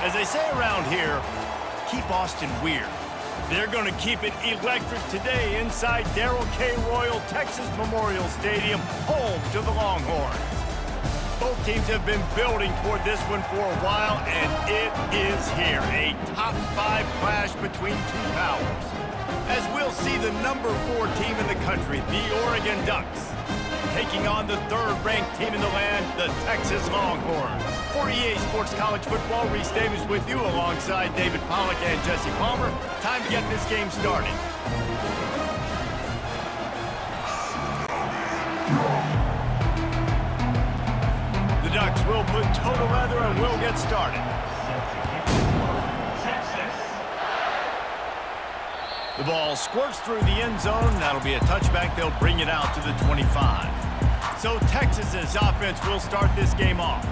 As they say around here, keep Austin weird. They're going to keep it electric today inside Darrell K. Royal Texas Memorial Stadium, home to the Longhorns. Both teams have been building toward this one for a while, and it is here. A top 5 clash between two powers. As we'll see the number 4 team in the country, the Oregon Ducks, taking on the 3rd-ranked team in the land, the Texas Longhorns. For EA Sports College Football, Reese Davis with you alongside David Pollack and Jesse Palmer. Time to get this game started. The Ducks will put total leather and will get started. The ball squirts through the end zone. That'll be a touchback. They'll bring it out to the 25. So Texas's offense will start this game off.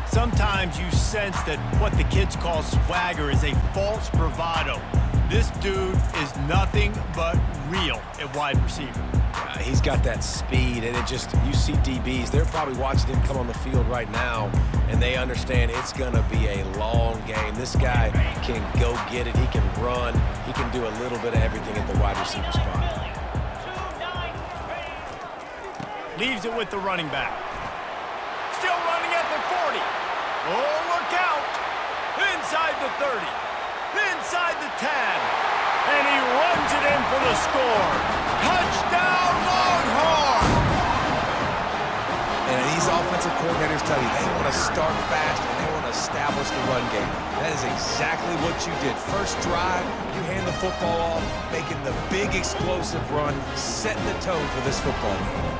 Sometimes you sense that what the kids call swagger is a false bravado. This dude is nothing but real at wide receiver. He's got that speed, and you see DBs, they're probably watching him come on the field right now, and they understand it's going to be a long game. This guy can go get it. He can run. He can do a little bit of everything at the wide receiver spot. Leaves it with the running back. Still running at the 40. Oh, look out. Inside the 30. Inside the 10. And he runs it in for the score. Touchdown, Longhorns! And these offensive coordinators tell you they want to start fast and they want to establish the run game. That is exactly what you did. First drive, you hand the football off, making the big explosive run, setting the tone for this football game.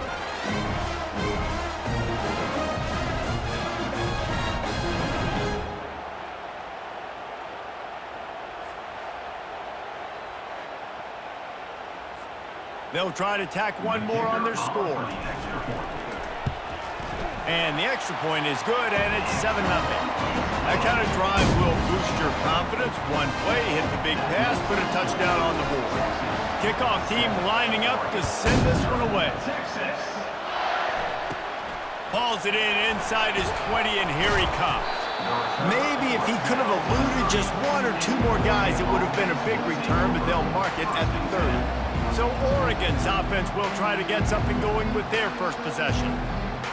They'll try to tack one more on their score. And the extra point is good, and it's 7-0. That kind of drive will boost your confidence. One play, hit the big pass, put a touchdown on the board. Kickoff team lining up to send this one away. Hauls it in inside his 20, and here he comes. Maybe if he could have eluded just 1 or 2 more guys, it would have been a big return, but they'll mark it at the 30. So Oregon's offense will try to get something going with their first possession.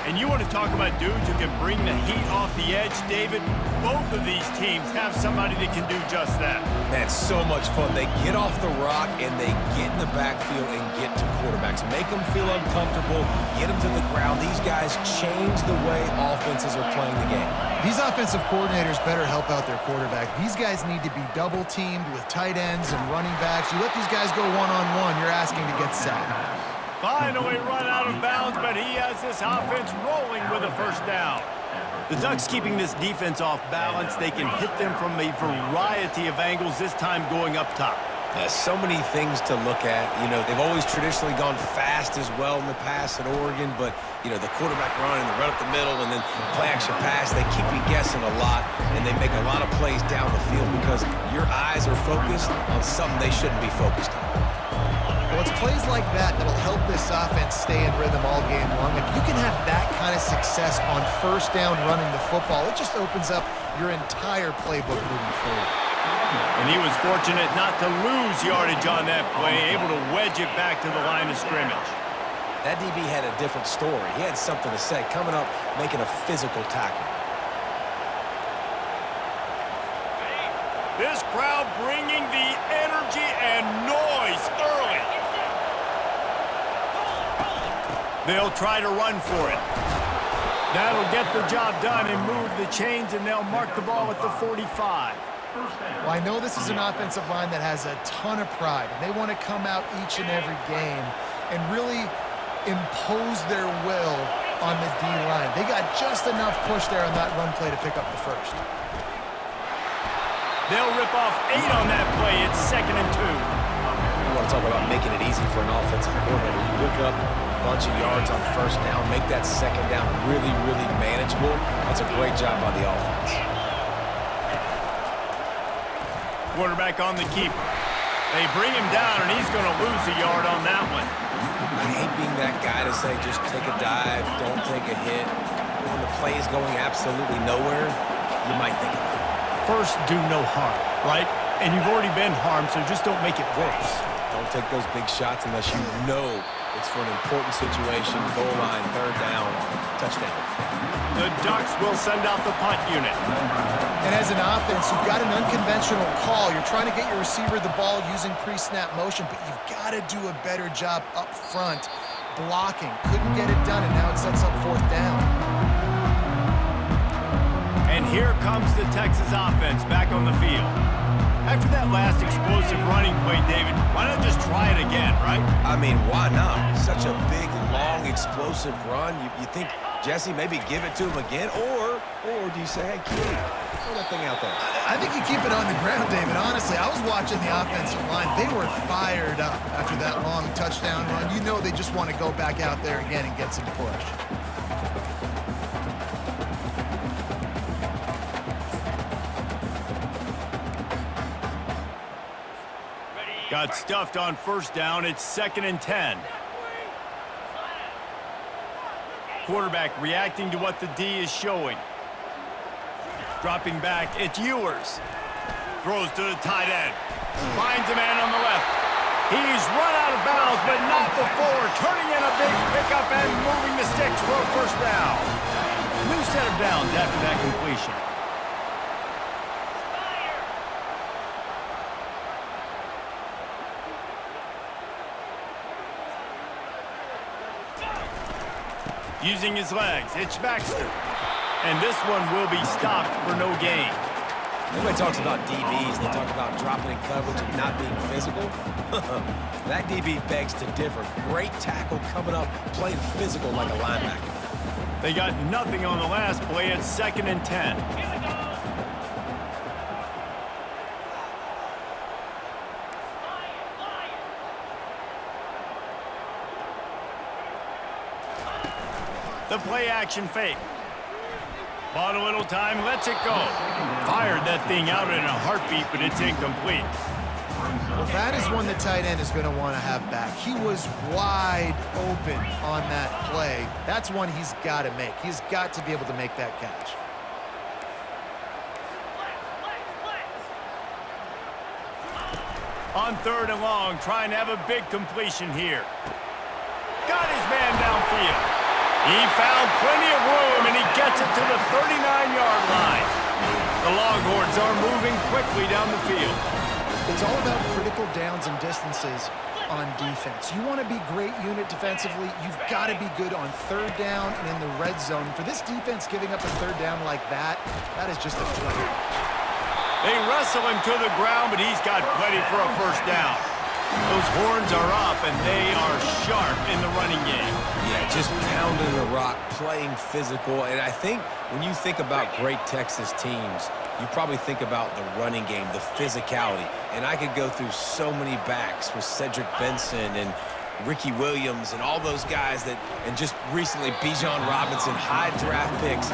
And you want to talk about dudes who can bring the heat off the edge, David? Both of these teams have somebody that can do just that. That's so much fun. They get off the rock and they get in the backfield and get to quarterbacks. Make them feel uncomfortable, get them to the ground. These guys change the way offenses are playing the game. These offensive coordinators better help out their quarterback. These guys need to be double-teamed with tight ends and running backs. You let these guys go one-on-one, you're asking to get sacked. Finally run out of bounds, but he has this offense rolling with a first down. The Ducks keeping this defense off balance. They can hit them from a variety of angles, this time going up top. So many things to look at. You know, they've always traditionally gone fast as well in the past at Oregon, but, you know, the quarterback run and the run up the middle and then play-action pass, they keep you guessing a lot, and they make a lot of plays down the field because your eyes are focused on something they shouldn't be focused on. Well, it's plays like that that'll help this offense stay in rhythm all game long. If you can have that kind of success on first down running the football, it just opens up your entire playbook moving forward. And he was fortunate not to lose yardage on that play, able to wedge it back to the line of scrimmage. That DB had a different story. He had something to say, coming up, making a physical tackle. This crowd bringing the energy and noise early. They'll try to run for it. That'll get the job done and move the chains, and they'll mark the ball at the 45. Well, I know this is an offensive line that has a ton of pride. They want to come out each and every game and really impose their will on the D-line. They got just enough push there on that run play to pick up the first. They'll rip off 8 on that play. It's 2nd and 2. You want to talk about making it easy for an offensive coordinator. You pick up a bunch of yards on first down, make that second down really, really manageable. That's a great job by the offense. Quarterback on the keeper. They bring him down, and he's going to lose a yard on that one. I hate being that guy to say just take a dive, don't take a hit. When the play is going absolutely nowhere, you might think about it. First, do no harm, right? And you've already been harmed, so just don't make it worse. Don't take those big shots unless you know it's for an important situation. Goal line, third down, touchdown. The Ducks will send out the punt unit. And as an offense, you've got an unconventional call. You're trying to get your receiver the ball using pre-snap motion, but you've got to do a better job up front blocking. Couldn't get it done, and now it sets up fourth down. And here comes the Texas offense back on the field. After that last explosive running play, David, why not just try it again, right? I mean, why not? Such a big, long, explosive run. You think, Jesse, maybe give it to him again? Or do you say, hey, kid, throw that thing out there? I think you keep it on the ground, David. Honestly, I was watching the offensive line. They were fired up after that long touchdown run. You know they just want to go back out there again and get some push. Got stuffed on first down. It's 2nd and 10. Quarterback reacting to what the D is showing. Dropping back, it's Ewers. Throws to the tight end. Finds a man on the left. He's run out of bounds, but not before. Turning in a big pickup and moving the sticks for a first down. New set of downs after that completion. Using his legs, it's Baxter. And this one will be stopped for no gain. Everybody talks about DBs. They talk about dropping in coverage and not being physical. That DB begs to differ. Great tackle coming up, playing physical like a linebacker. They got nothing on the last play. It's 2nd and 10. The play action fake. Bought a little time, lets it go. Fired that thing out in a heartbeat, but it's incomplete. Well, that is one the tight end is going to want to have back. He was wide open on that play. That's one he's got to make. He's got to be able to make that catch. On 3rd and long, trying to have a big completion here. Got his man downfield. He found plenty of room, and he gets it to the 39-yard line. The Longhorns are moving quickly down the field. It's all about critical downs and distances on defense. You want to be great unit defensively, you've got to be good on 3rd down and in the red zone. For this defense giving up a 3rd down like that, that is just a play. They wrestle him to the ground, but he's got plenty for a first down. Those horns are up, and they are sharp in the running game. Yeah, just pounding the rock, playing physical. And I think when you think about great Texas teams, you probably think about the running game, the physicality. And I could go through so many backs with Cedric Benson and Ricky Williams and all those guys that, and just recently Bijan Robinson, high draft picks,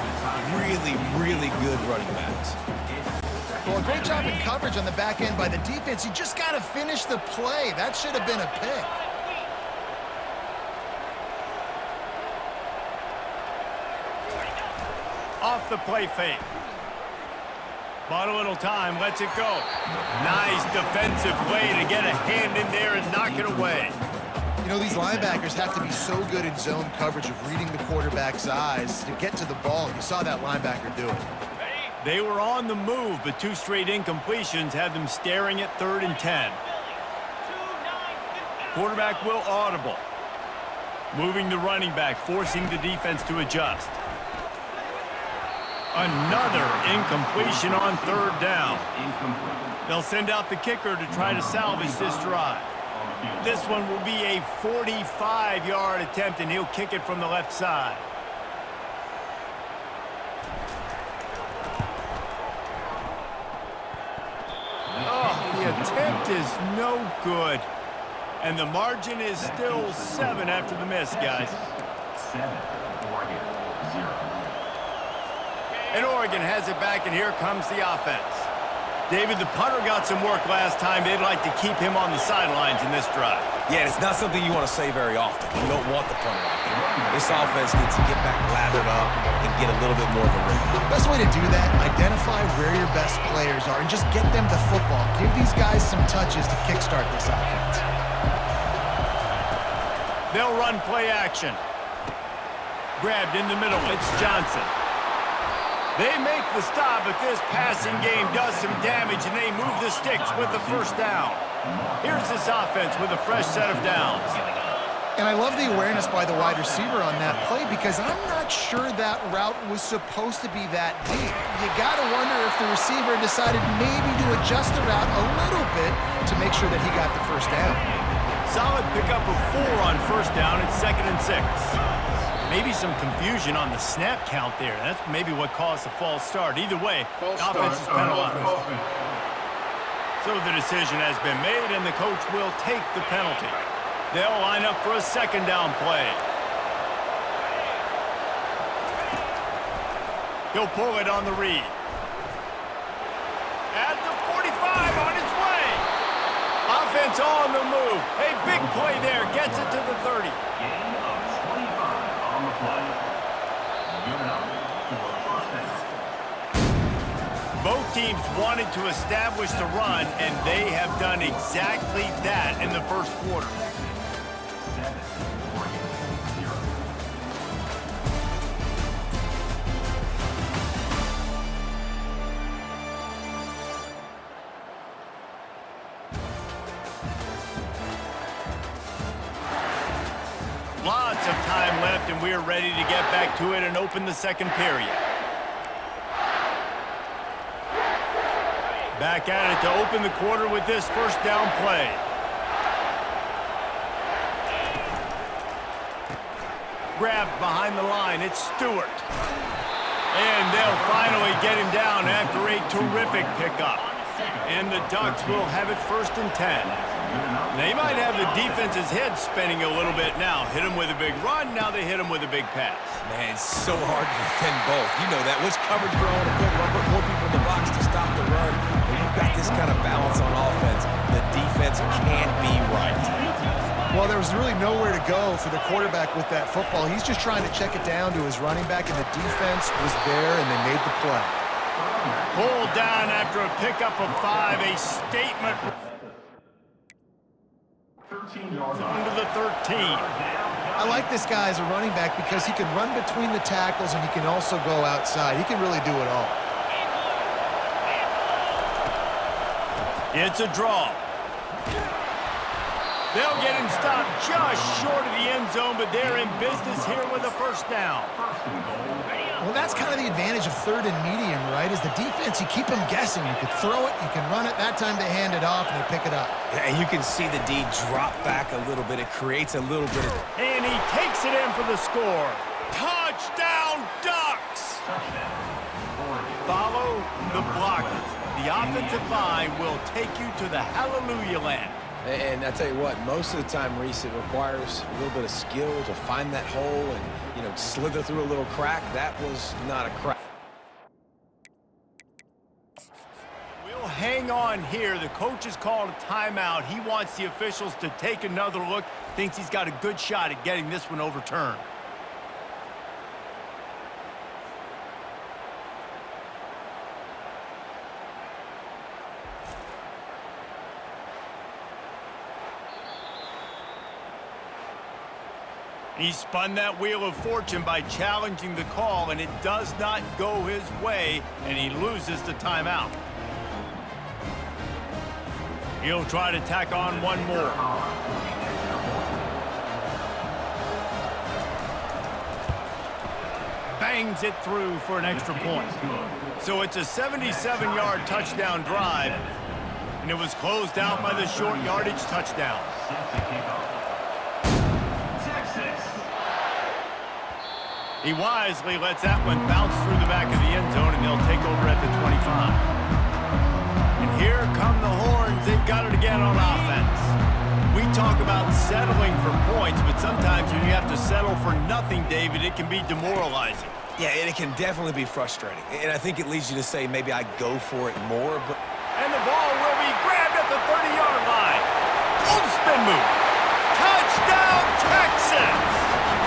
really, really good running backs. Well, a great job in coverage on the back end by the defense. You just got to finish the play. That should have been a pick. Off the play fake. Bought a little time, lets it go. Nice defensive play to get a hand in there and knock it away. You know, these linebackers have to be so good in zone coverage of reading the quarterback's eyes to get to the ball. You saw that linebacker do it. They were on the move, but 2 straight incompletions had them staring at 3rd and 10. Quarterback will audible. Moving the running back, forcing the defense to adjust. Another incompletion on 3rd down. They'll send out the kicker to try to salvage this drive. This one will be a 45-yard attempt, and he'll kick it from the left side. The attempt is no good. And the margin is still 7 after the miss, guys. 7, Oregon, 0. And Oregon has it back, and here comes the offense. David, the punter got some work last time. They'd like to keep him on the sidelines in this drive. Yeah, it's not something you want to say very often. You don't want the punter out there. This offense needs to get back lathered up and get a little bit more of a rhythm. Best way way to do that, identify where your best players are and just get them the football. Give these guys some touches to kickstart this offense. They'll run play action. Grabbed in the middle. It's Johnson. They make the stop, but this passing game does some damage, and they move the sticks with the first down. Here's this offense with a fresh set of downs. And I love the awareness by the wide receiver on that play because I'm not sure that route was supposed to be that deep. You got to wonder if the receiver decided maybe to adjust the route a little bit to make sure that he got the first down. Solid pickup of 4 on first down. It's 2nd and 6. Maybe some confusion on the snap count there. That's maybe what caused the false start. Either way, offense is penalized. So the decision has been made, and the coach will take the penalty. They'll line up for a 2nd down play. He'll pull it on the read. At the 45 on its way. Offense on the move. A big play there. Gets it to the 30. Gain of 25 on the play. Given up for first down. Both teams wanted to establish the run, and they have done exactly that in the first quarter. 7, Oregon, 0. Lots of time left, and we're ready to get back to it and open the second period. Back at it to open the quarter with this first down play. Grabbed behind the line. It's Stewart. And they'll finally get him down after a terrific pickup. And the Ducks will have it 1st and 10. They might have the defense's head spinning a little bit now. Hit him with a big run, now they hit him with a big pass. Man, it's so hard to defend both. You know that. Which coverage throw to put more people in the box to stop the run. When you've got this kind of balance on offense, the defense can't be right. Well, there was really nowhere to go for the quarterback with that football. He's just trying to check it down to his running back, and the defense was there, and they made the play. Pulled down after a pickup of 5, a statement. 13 yards Under the 13. I like this guy as a running back because he can run between the tackles and he can also go outside. He can really do it all. It's a draw. They'll get him stopped just short of the end zone, but they're in business here with a first down. Well, that's kind of the advantage of 3rd and medium, right? Is the defense, you keep them guessing. You can throw it, you can run it. That time they hand it off and they pick it up. Yeah, and you can see the D drop back a little bit. It creates a little bit of... And he takes it in for the score. Touchdown, Ducks! Follow the blockers. The offensive line will take you to the hallelujah land. And I tell you what, most of the time, Reese, it requires a little bit of skill to find that hole and, you know, slither through a little crack. That was not a crack. We'll hang on here. The coach has called a timeout. He wants the officials to take another look. Thinks he's got a good shot at getting this one overturned. He spun that wheel of fortune by challenging the call, and it does not go his way, and he loses the timeout. He'll try to tack on one more. Bangs it through for an extra point. So it's a 77-yard touchdown drive, and it was closed out by the short yardage touchdown. He wisely lets that one bounce through the back of the end zone, and they'll take over at the 25. And here come the Horns. They've got it again on offense. We talk about settling for points, but sometimes when you have to settle for nothing, David, it can be demoralizing. Yeah, and it can definitely be frustrating. And I think it leads you to say maybe I go for it more. But And the ball will be grabbed at the 30-yard line. Full spin move. Touchdown, Texas!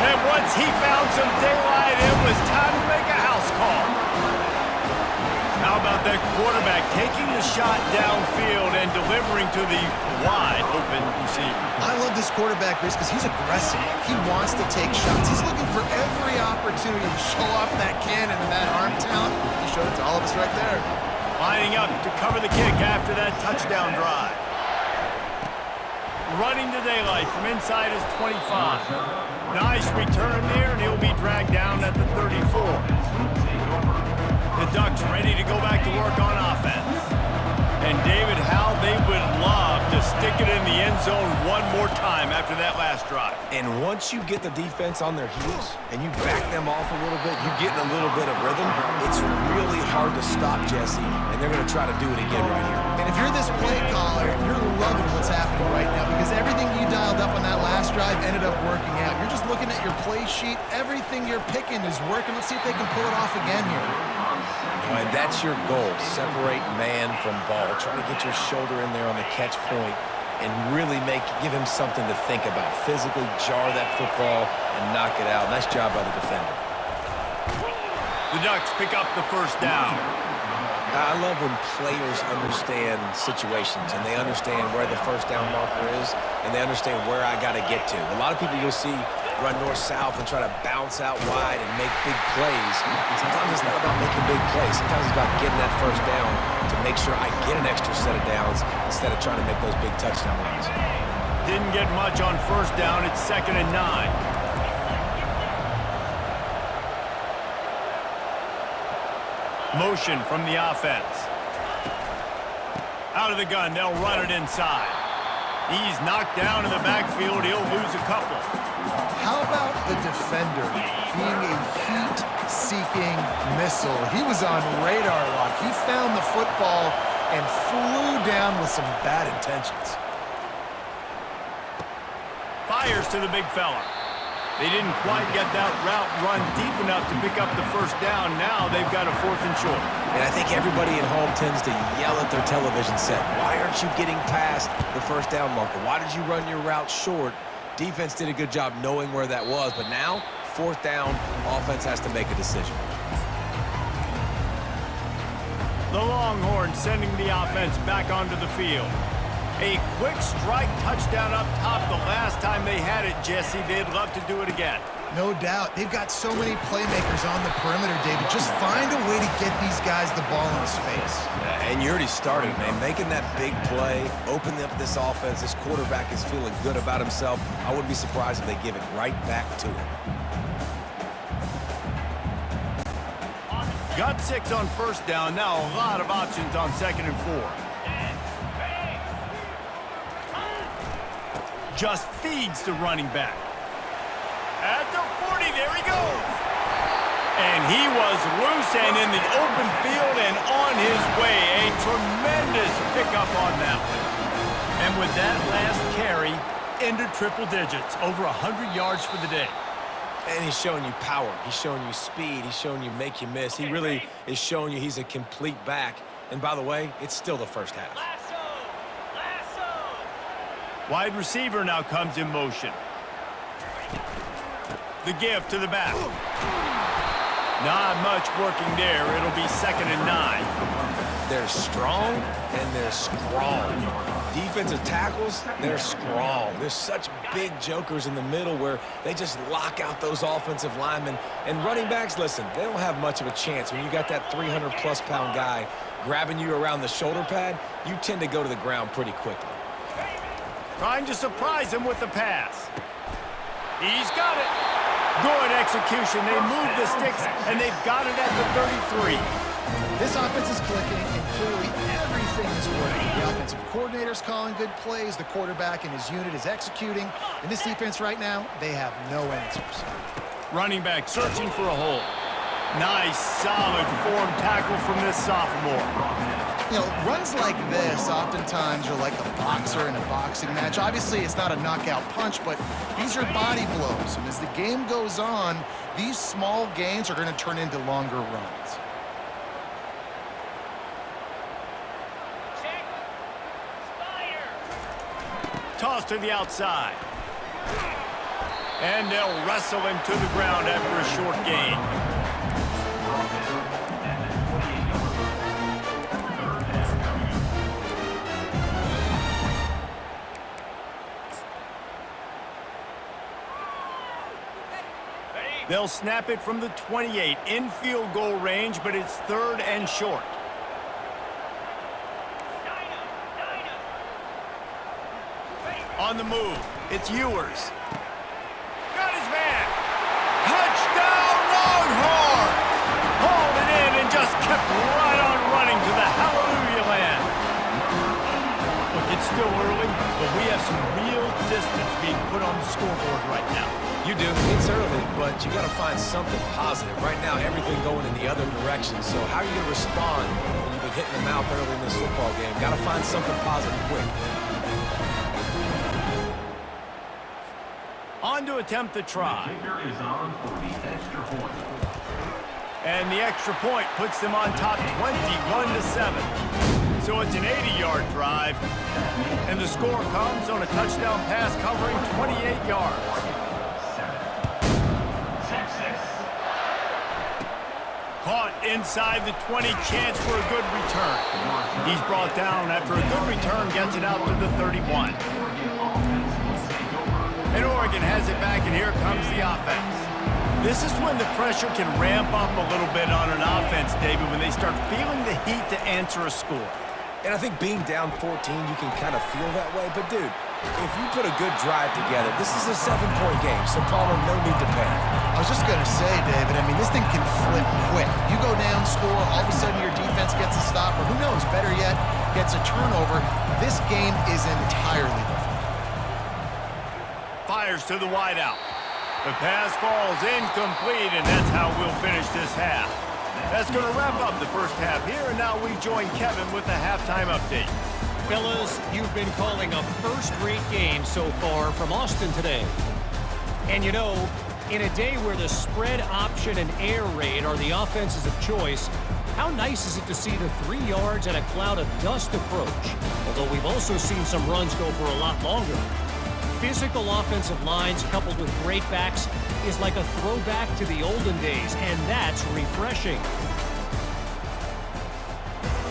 And once he found some daylight, it was time to make a house call. The quarterback taking the shot downfield and delivering to the wide open receiver. I love this quarterback, Reese, because he's aggressive. He wants to take shots. He's looking for every opportunity to show off that cannon and that arm talent. He showed it to all of us right there. Lining up to cover the kick after that touchdown drive. Running to daylight from inside his 25. Nice return there, and he'll be dragged down at the 34. The Ducks ready to go back to work on offense. And David, how they would love to stick it in the end zone one more time after that last drive. And once you get the defense on their heels and you back them off a little bit, you get in a little bit of rhythm, it's really hard to stop, Jesse, and they're going to try to do it again right here. And if you're this play caller, you're loving what's happening right now because everything you dialed up on that last drive ended up working out. You're just looking at your play sheet. Everything you're picking is working. Let's see if they can pull it off again here. And that's your goal. Separate man from ball. Try to get your shoulder in there on the catch point and really give him something to think about. Physically jar that football and knock it out. Nice job by the defender. The Ducks pick up the first down. I love when players understand situations and they understand where the first down marker is and they understand where I got to get to. A lot of people you'll see run north-south and try to bounce out wide and make big plays. Sometimes it's not about making big plays. Sometimes it's about getting that first down to make sure I get an extra set of downs instead of trying to make those big touchdown runs. Didn't get much on first down. It's 2nd and 9. Motion from the offense. Out of the gun, they'll run it inside. He's knocked down in the backfield. He'll lose a couple. How about the defender being a heat-seeking missile? He was on radar lock. He found the football and flew down with some bad intentions. Fires to the big fella. They didn't quite get that route run deep enough to pick up the first down. Now they've got a 4th and short. And I think everybody at home tends to yell at their television set. Why aren't you getting past the first down marker? Why did you run your route short? Defense did a good job knowing where that was, but now, 4th down, offense has to make a decision. The Longhorns sending the offense back onto the field. A quick strike touchdown up top the last time they had it, Jesse. They'd love to do it again. No doubt. They've got so many playmakers on the perimeter, David. Just find a way to get these guys the ball in space. And you already started, man. Making that big play, opening up this offense. This quarterback is feeling good about himself. I wouldn't be surprised if they give it right back to him. Got 6 on first down. Now a lot of options on 2nd and 4. Just feeds the running back. At the 40, there he goes. And he was loose and in the open field and on his way. A tremendous pickup on that one. And with that last carry, into triple digits, over 100 yards for the day. And he's showing you power. He's showing you speed. He's showing you make you miss. He really is showing you he's a complete back. And by the way, it's still the first half. Wide receiver now comes in motion. The give to the back. Not much working there. It'll be 2nd and 9. They're strong and they're strong. Defensive tackles, they're strong. There's such big jokers in the middle where they just lock out those offensive linemen. And running backs, listen, they don't have much of a chance. When you got that 300-plus pound guy grabbing you around the shoulder pad, you tend to go to the ground pretty quickly. Trying to surprise him with the pass. He's got it. Good execution. They move the sticks, and they've got it at the 33. This offense is clicking, and clearly everything is working. The offensive coordinator's calling good plays. The quarterback and his unit is executing. In this defense right now, they have no answers. Running back searching for a hole. Nice, solid form tackle from this sophomore. You know, runs like this oftentimes are like a boxer in a boxing match. Obviously, it's not a knockout punch, but these are body blows. And as the game goes on, these small gains are going to turn into longer runs. Toss to the outside. And they'll wrestle him to the ground after a short gain. They'll snap it from the 28 in field goal range, but it's 3rd and short. On the move, it's Ewers. Got his man. Touchdown, Longhorns! Hauled it in and just kept right on running to the hallelujah land. Look, it's still early, but we have some real distance being put on the scoreboard right now. You do. It's early, but you got to find something positive. Right now, everything going in the other direction. So how are you going to respond when you've been hitting the mouth early in this football game? Got to find something positive quick. On to attempt the try. Kicker is on for the extra point. And the extra point puts them on top 21-7. So it's an 80-yard drive. And the score comes on a touchdown pass covering 28 yards. Texas. Caught inside the 20, chance for a good return. He's brought down after a good return, gets it out to the 31. And Oregon has it back, and here comes the offense. This is when the pressure can ramp up a little bit on an offense, David, when they start feeling the heat to answer a score. And I think being down 14, you can kind of feel that way. But, dude, if you put a good drive together, this is a 7-point game, so Palmer, no need to panic. I was just going to say, David, I mean, this thing can flip quick. You go down, score, all of a sudden your defense gets a stop, or who knows, better yet, gets a turnover. This game is entirely different. Fires to the wideout. The pass falls incomplete, and that's how we'll finish this half. That's going to wrap up the first half here, and now we join Kevin with the halftime update. Fellas, you've been calling a first-rate game so far from Austin today. And you know, in a day where the spread option and air raid are the offenses of choice, how nice is it to see the 3 yards and a cloud of dust approach? Although we've also seen some runs go for a lot longer. Physical offensive lines coupled with great backs is like a throwback to the olden days, and that's refreshing.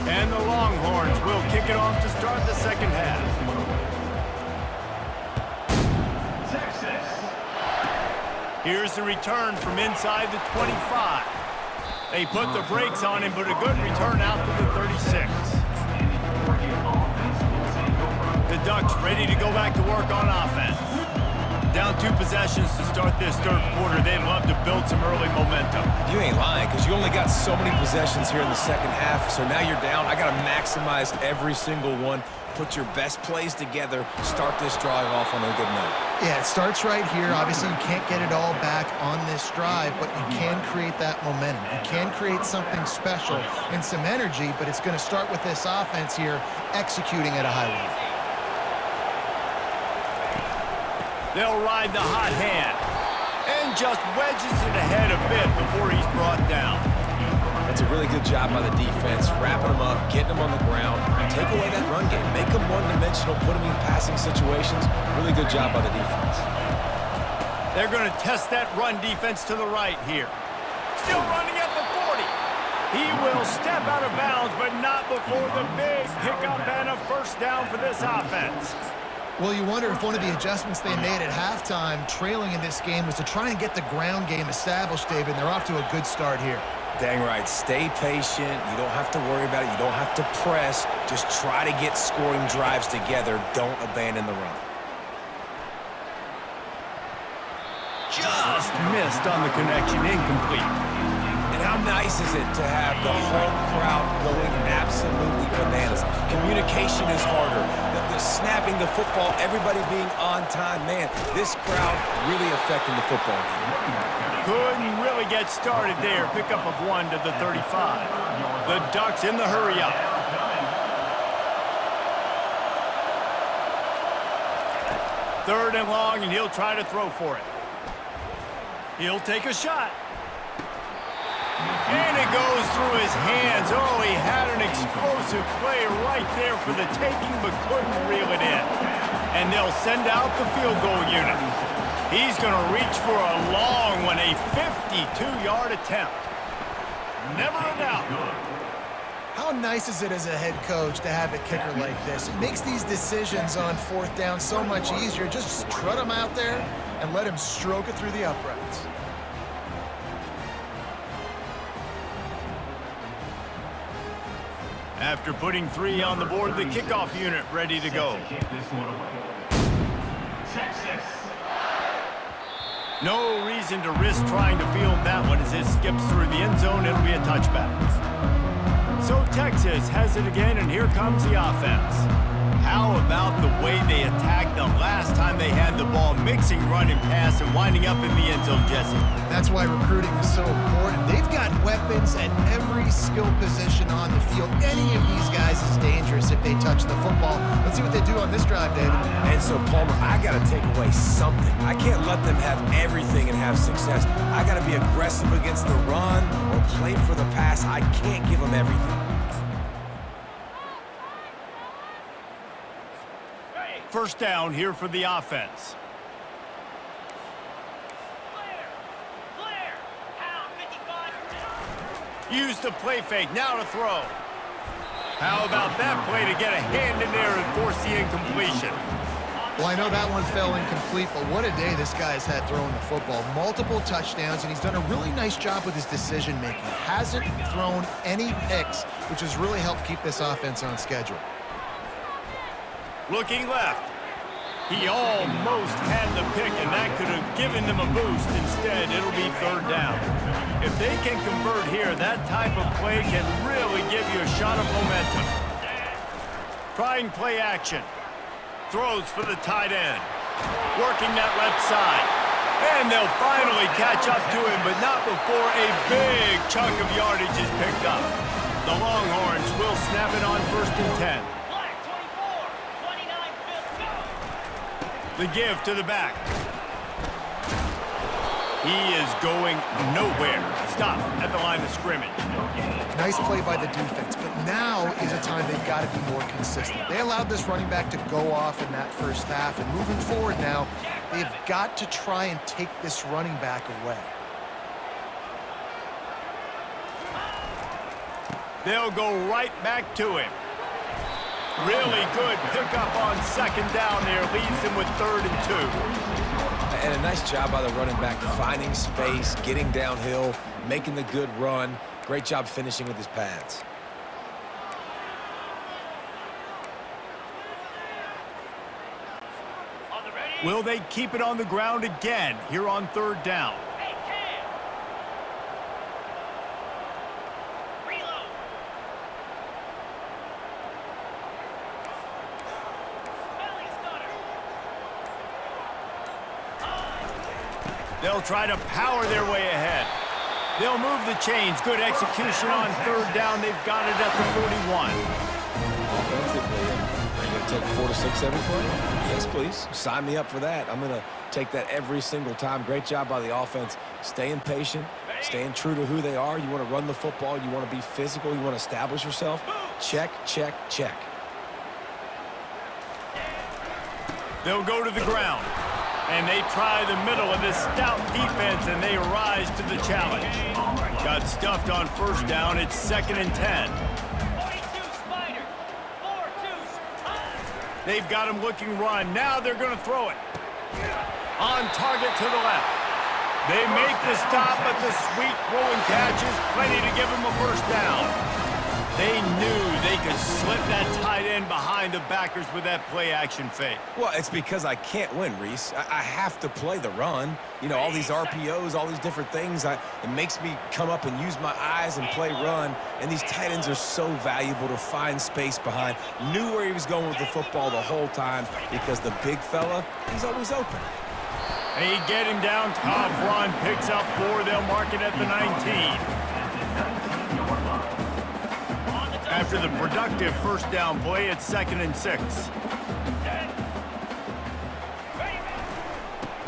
And the Longhorns will kick it off to start the second half. Texas. Here's the return from inside the 25. They put the brakes on him, but a good return out to the 36. The Ducks ready to go back to work on offense. Down 2 possessions to start this third quarter. They'd love to build some early momentum. You ain't lying, because you only got so many possessions here in the second half, so now you're down. I got to maximize every single one. Put your best plays together. Start this drive off on a good note. Yeah, it starts right here. Obviously, you can't get it all back on this drive, but you can create that momentum. You can create something special and some energy, but it's going to start with this offense here executing at a high level. They'll ride the hot hand and just wedges it ahead a bit before he's brought down. That's a really good job by the defense, wrapping them up, getting them on the ground, take away that run game, make them one-dimensional, put them in passing situations. Really good job by the defense. They're going to test that run defense to the right here. Still running at the 40. He will step out of bounds, but not before the big pickup and a first down for this offense. Well, you wonder if one of the adjustments they made at halftime, trailing in this game, was to try and get the ground game established, David. They're off to a good start here. Dang right. Stay patient. You don't have to worry about it. You don't have to press. Just try to get scoring drives together. Don't abandon the run. Just missed on the connection, incomplete. And how nice is it to have the home crowd going absolutely bananas? Communication is harder. The snapping the football, everybody being on time. Man, this crowd really affecting the football game. Couldn't really get started there. Pickup of 1 to the 35. The Ducks in the hurry up. Third and long, and he'll try to throw for it. He'll take a shot. And it goes through his hands. Oh, he had an explosive play right there for the taking, but couldn't reel it in. And they'll send out the field goal unit. He's going to reach for a long one, a 52-yard attempt. Never a doubt. How nice is it as a head coach to have a kicker like this? It makes these decisions on fourth down so much easier. Just strut him out there and let him stroke it through the uprights. After putting 3 on the board, the kickoff unit ready to go. Kick this one away. Texas. No reason to risk trying to field that one as it skips through the end zone. It'll be a touchback. So Texas has it again, and here comes the offense. How about the way they attacked the last time they had the ball, mixing run and pass and winding up in the end zone, Jesse? That's why recruiting is so important. They've got weapons at every skill position on the field. Any of these guys is dangerous if they touch the football. Let's see what they do on this drive, David. And so, Palmer, I got to take away something. I can't let them have everything and have success. I got to be aggressive against the run or play for the pass. I can't give them everything. First down here for the offense. Use the play fake, now to throw. How about that play to get a hand in there and force the incompletion? Well, I know that one fell incomplete, but what a day this guy's had throwing the football. Multiple touchdowns, and he's done a really nice job with his decision-making. Hasn't thrown any picks, which has really helped keep this offense on schedule. Looking left. He almost had the pick, and that could have given them a boost. Instead, it'll be third down. If they can convert here, that type of play can really give you a shot of momentum. Trying play action. Throws for the tight end. Working that left side. And they'll finally catch up to him, but not before a big chunk of yardage is picked up. The Longhorns will snap it on 1st and 10. The give to the back. He is going nowhere. Stop at the line of scrimmage. Nice play by the defense, but now is a time they've got to be more consistent. They allowed this running back to go off in that first half, and moving forward now, they've got to try and take this running back away. They'll go right back to him. Really good pickup on 2nd down there. Leaves them with 3rd and 2. And a nice job by the running back, finding space, getting downhill, making the good run. Great job finishing with his pads. Will they keep it on the ground again here on 3rd down? They'll try to power their way ahead. They'll move the chains. Good execution on 3rd down. They've got it at the 41. Offensively, are you going to take 4 to 6 every play? Yes, please. Sign me up for that. I'm going to take that every single time. Great job by the offense. Staying patient, staying true to who they are. You want to run the football. You want to be physical. You want to establish yourself. Check, check, check. They'll go to the ground. And they try the middle of this stout defense, and they rise to the challenge. Got stuffed on 1st down. It's 2nd and 10. They've got him looking run. Now they're going to throw it. On target to the left. They make the stop, but the sweet throwing catch is plenty to give them a 1st down. They knew they could slip that tight end behind the backers with that play-action fake. Well, it's because I can't win, Reese. I have to play the run. You know, all these RPOs, all these different things. It makes me come up and use my eyes and play run. And these tight ends are so valuable to find space behind. Knew where he was going with the football the whole time because the big fella, he's always open. They get him down. Top run picks up 4. They'll mark it at the 19. After the productive 1st down play, it's 2nd and 6.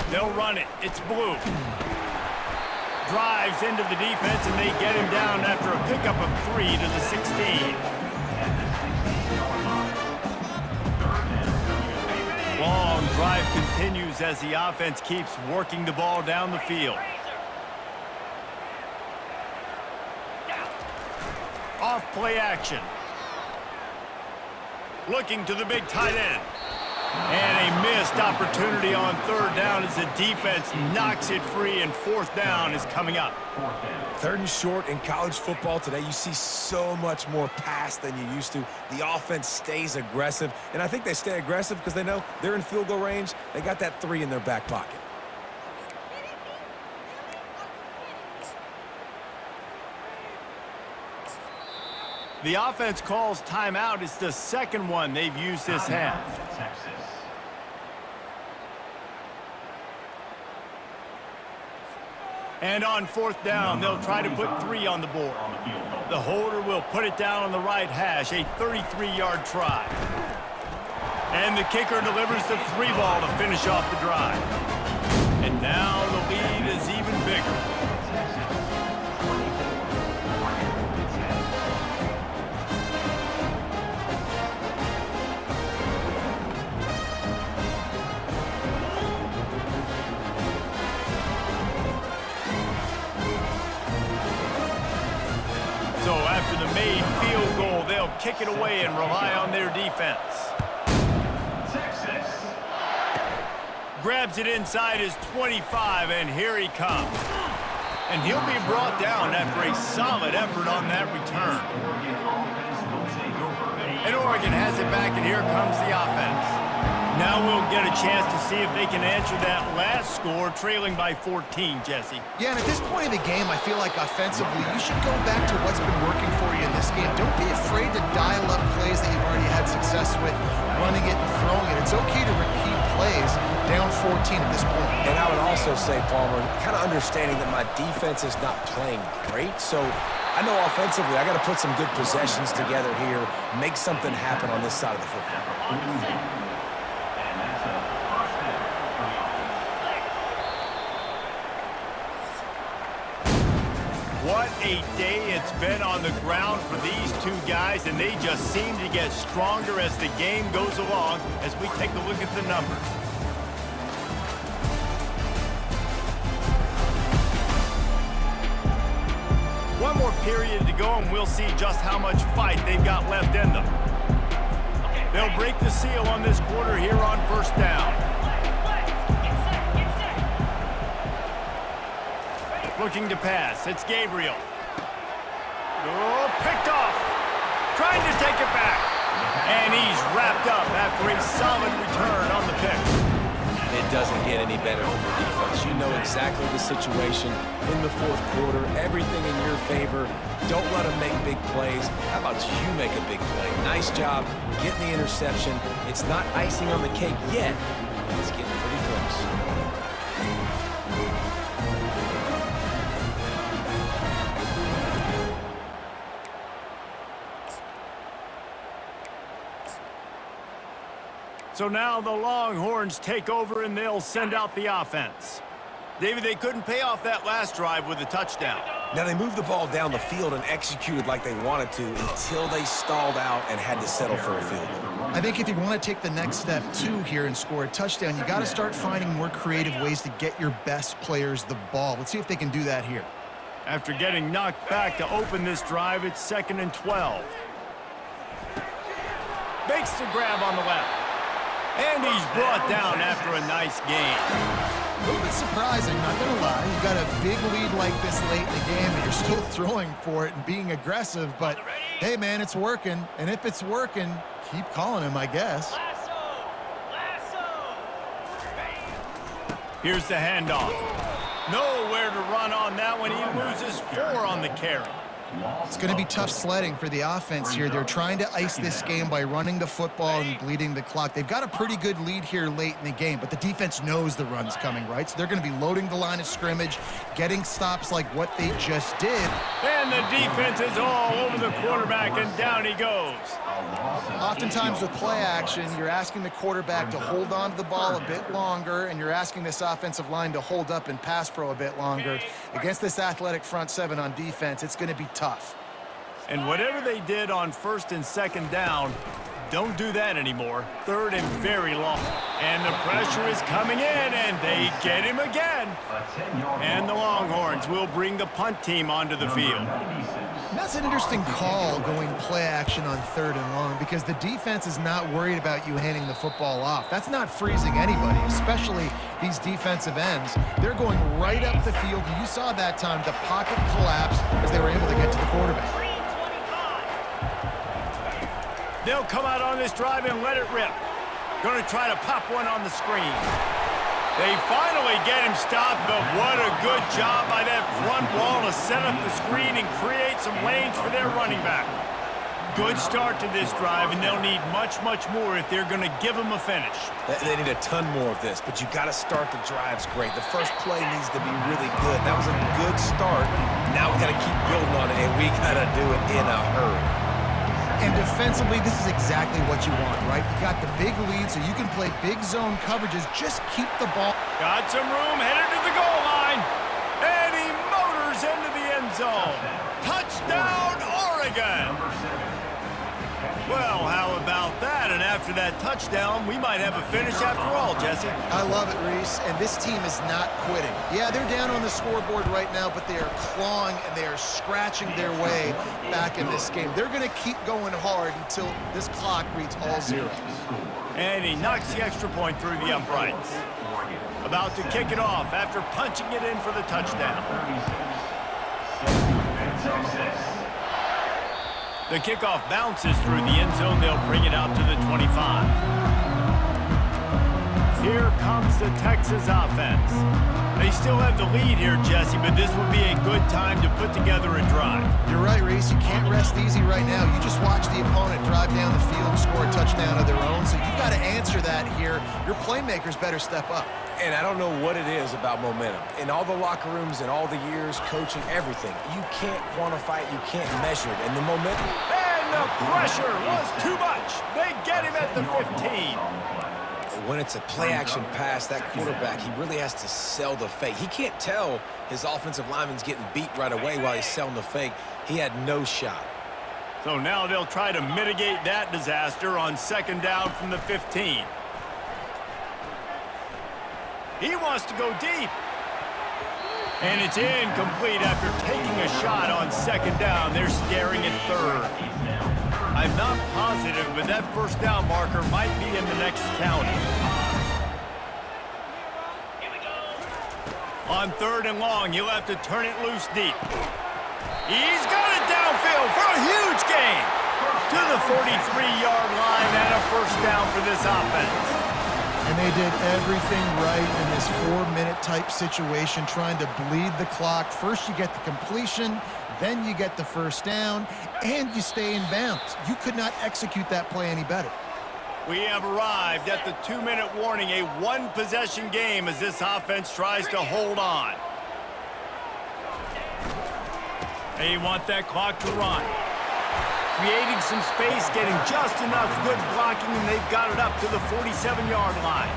They'll run it. It's blue. Drives into the defense, and they get him down after a pickup of 3 to the 16. Long drive continues as the offense keeps working the ball down the field. Off play action. Looking to the big tight end. And a missed opportunity on third down as the defense knocks it free, and fourth down is coming up. Third and short in college football today, you see so much more pass than you used to. The offense stays aggressive, and I think they stay aggressive because they know they're in field goal range. They got that 3 in their back pocket. The offense calls timeout. It's the second one they've used this half. And on fourth down, they'll try to put 3 on the board. The holder will put it down on the right hash, a 33-yard try. And the kicker delivers the 3 ball to finish off the drive. And now the lead is even bigger. So after the made field goal, they'll kick it away and rely on their defense. Texas. Grabs it inside his 25, and here he comes. And he'll be brought down after a solid effort on that return. And Oregon has it back, and here comes the offense. Now we'll get a chance to see if they can answer that last score, trailing by 14, Jesse. Yeah, and at this point of the game, I feel like offensively, you should go back to what's been working for you in this game. Don't be afraid to dial up plays that you've already had success with, running it and throwing it. It's okay to repeat plays down 14 at this point. And I would also say, Palmer, kind of understanding that my defense is not playing great, so I know offensively I got to put some good possessions together here, make something happen on this side of the football. What a day it's been on the ground for these two guys, and they just seem to get stronger as the game goes along as we take a look at the numbers. One more period to go, and we'll see just how much fight they've got left in them. They'll break the seal on this quarter here on first down. Looking to pass. It's Gabriel. Oh, picked off. Trying to take it back. And he's wrapped up after a solid return on the pick. It doesn't get any better from the defense. You know exactly the situation in the fourth quarter. Everything in your favor. Don't let them make big plays. How about you make a big play? Nice job getting the interception. It's not icing on the cake yet. It's getting pretty close. So now the Longhorns take over, and they'll send out the offense. David, they couldn't pay off that last drive with a touchdown. Now, they moved the ball down the field and executed like they wanted to until they stalled out and had to settle for a field goal. I think if you want to take the next step, too, here and score a touchdown, you got to start finding more creative ways to get your best players the ball. Let's see if they can do that here. After getting knocked back to open this drive, it's 2nd and 12. Makes the grab on the left. And he's brought down after a nice gain. A little bit surprising, not going to lie. You got a big lead like this late in the game, and you're still throwing for it and being aggressive. But, hey, man, it's working. And if it's working, keep calling him, I guess. Here's the handoff. Nowhere to run on that one. He loses 4 on the carry. It's going to be tough sledding for the offense here. They're trying to ice this game by running the football and bleeding the clock. They've got a pretty good lead here late in the game, but the defense knows the run's coming, right? So they're going to be loading the line of scrimmage, getting stops like what they just did. And the defense is all over the quarterback, and down he goes. Oftentimes with play action, you're asking the quarterback to hold on to the ball a bit longer, and you're asking this offensive line to hold up and pass pro a bit longer. Against this athletic front seven on defense, it's going to be tough. And whatever they did on 1st and 2nd down, don't do that anymore. 3rd and very long. And the pressure is coming in, and they get him again. And the Longhorns will bring the punt team onto the field. And that's an interesting call going play action possession on 3rd and long because the defense is not worried about you handing the football off. That's not freezing anybody, especially these defensive ends. They're going right up the field. You saw that time the pocket collapse as they were able to get to the quarterback. They'll come out on this drive and let it rip. Going to try to pop one on the screen. They finally get him stopped, but what a good job by that front wall to set up the screen and create some lanes for their running back. Good start to this drive, and they'll need much, much more if they're going to give them a finish. They need a ton more of this, but you got to start the drives great. The first play needs to be really good. That was a good start. Now we got to keep building on it, and we got to do it in a hurry. And defensively, this is exactly what you want, right? You got the big lead, so you can play big zone coverages. Just keep the ball. Got some room, headed to the goal line. And he motors into the end zone. Touchdown, Oregon! Well, how about that? And after that touchdown, we might have a finish after all, Jesse. I love it, Reese. And this team is not quitting. Yeah, they're down on the scoreboard right now, but they are clawing and they are scratching their way back in this game. They're going to keep going hard until this clock reads all zeros. And he knocks the extra point through the uprights. About to kick it off after punching it in for the touchdown. The kickoff bounces through the end zone. They'll bring it out to the 25. Here comes the Texas offense. They still have the lead here, Jesse, but this would be a good time to put together a drive. You're right, Reese. You can't rest easy right now. You just watch the opponent drive down the field and score a touchdown of their own, so you've got to answer that here. Your playmakers better step up. And I don't know what it is about momentum. In all the locker rooms and all the years, coaching, everything, you can't quantify it, you can't measure it. And the momentum... And the pressure was too much. They get him at the 15. When it's a play-action pass, that quarterback, he really has to sell the fake. He can't tell his offensive lineman's getting beat right away while he's selling the fake. He had no shot. So now they'll try to mitigate that disaster on 2nd down from the 15. He wants to go deep. And it's incomplete after taking a shot on 2nd down. They're staring at 3rd. I'm not positive, but that 1st down marker might be in the next county. On 3rd and long, he'll have to turn it loose deep. He's got it downfield for a huge gain to the 43-yard line and a 1st down for this offense. And they did everything right in this 4-minute type situation, trying to bleed the clock. First you get the completion, then you get the 1st down, and you stay in bounds. You could not execute that play any better. We have arrived at the 2-minute warning, a 1-possession game as this offense tries to hold on. They want that clock to run. Creating some space, getting just enough good blocking, and they've got it up to the 47-yard line.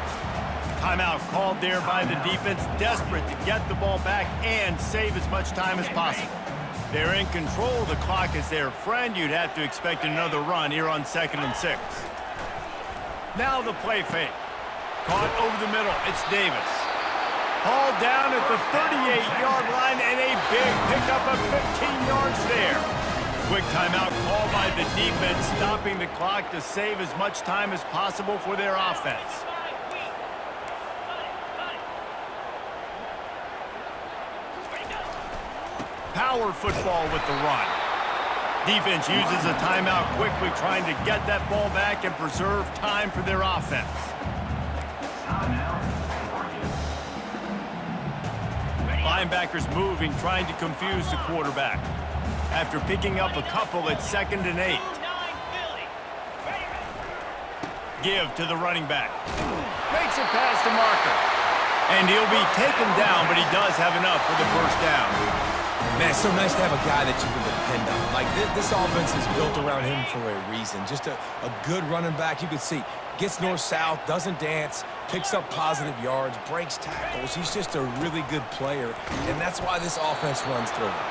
Timeout called there by the defense, desperate to get the ball back and save as much time as possible. They're in control. The clock is their friend. You'd have to expect another run here on 2nd and 6. Now the play fake. Caught over the middle. It's Davis. Hauled down at the 38-yard line, and a big pickup of 15 yards there. Quick timeout called by the defense, stopping the clock to save as much time as possible for their offense. Power football with the run. Defense uses a timeout quickly, trying to get that ball back and preserve time for their offense. Linebackers moving, trying to confuse the quarterback. After picking up a couple at 2nd and 8. Give to the running back. Makes it past the marker. And he'll be taken down, but he does have enough for the 1st down. Man, it's so nice to have a guy that you can depend on. Like, this offense is built around him for a reason. Just a good running back. You can see, gets north-south, doesn't dance, picks up positive yards, breaks tackles. He's just a really good player, and that's why this offense runs through him.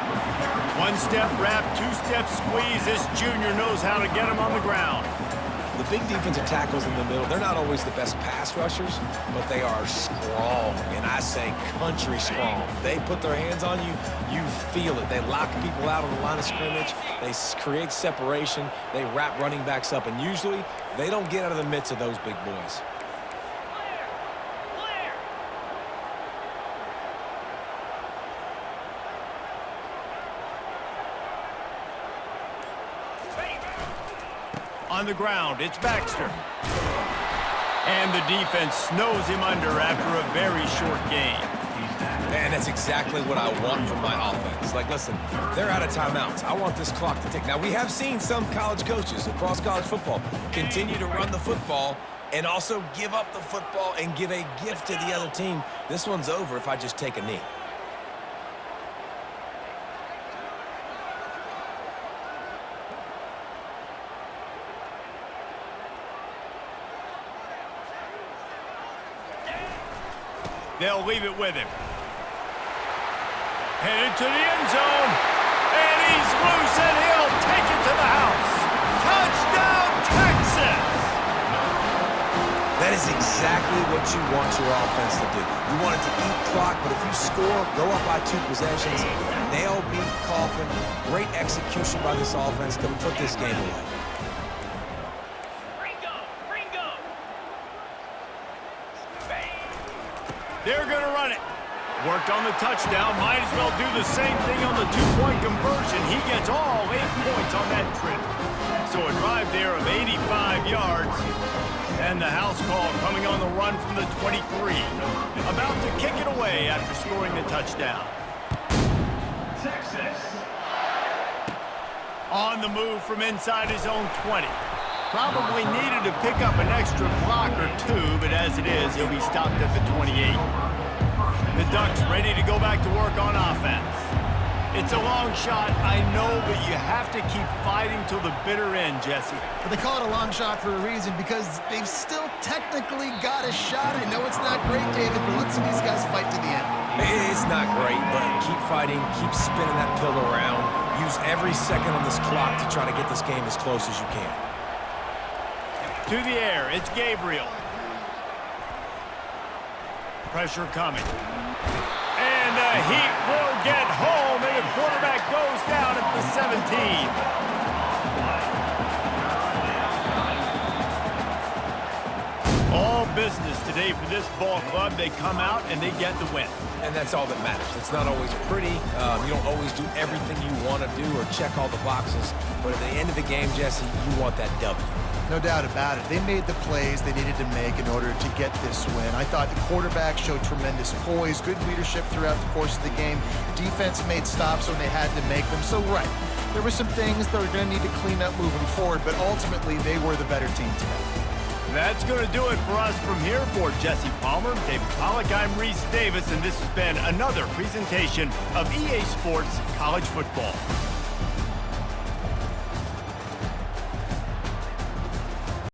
1-step wrap, 2-step squeeze. This junior knows how to get him on the ground. The big defensive tackles in the middle, they're not always the best pass rushers, but they are strong, and I say country strong. They put their hands on you, you feel it. They lock people out on the line of scrimmage. They create separation. They wrap running backs up, and usually they don't get out of the midst of those big boys. On the ground, it's Baxter. And the defense snows him under after a very short game. And that's exactly what I want from my offense. Like, listen, they're out of timeouts. I want this clock to tick. Now, we have seen some college coaches across college football continue to run the football and also give up the football and give a gift to the other team. This one's over if I just take a knee. They'll leave it with him. Headed to the end zone. And he's loose, and he'll take it to the house. Touchdown, Texas! That is exactly what you want your offense to do. You want it to eat clock, but if you score, go up by 2 possessions, nail, beat, coffin. Great execution by this offense to put this game away. They're going to run it. Worked on the touchdown. Might as well do the same thing on the 2-point conversion. He gets all 8 points on that trip. So a drive there of 85 yards. And the house call coming on the run from the 23. About to kick it away after scoring the touchdown. Texas. On the move from inside his own 20. Probably needed to pick up an extra block or 2, but as it is, he'll be stopped at the 28. The Ducks ready to go back to work on offense. It's a long shot, I know, but you have to keep fighting till the bitter end, Jesse. But they call it a long shot for a reason, because they've still technically got a shot. I know it's not great, David, but let's see these guys fight to the end. It's not great, but keep fighting, keep spinning that pill around. Use every second on this clock to try to get this game as close as you can. To the air, it's Gabriel. Pressure coming. And the Heat will get home, and the quarterback goes down at the 17. All business today for this ball club. They come out and they get the win. And that's all that matters. It's not always pretty. You don't always do everything you want to do or check all the boxes. But at the end of the game, Jesse, you want that W. No doubt about it. They made the plays they needed to make in order to get this win. I thought the quarterback showed tremendous poise, good leadership throughout the course of the game. Defense made stops when they had to make them. So, right, there were some things that were going to need to clean up moving forward, but ultimately they were the better team today. That's going to do it for us from here. For Jesse Palmer, David Pollack, I'm Reese Davis, and this has been another presentation of EA Sports College Football.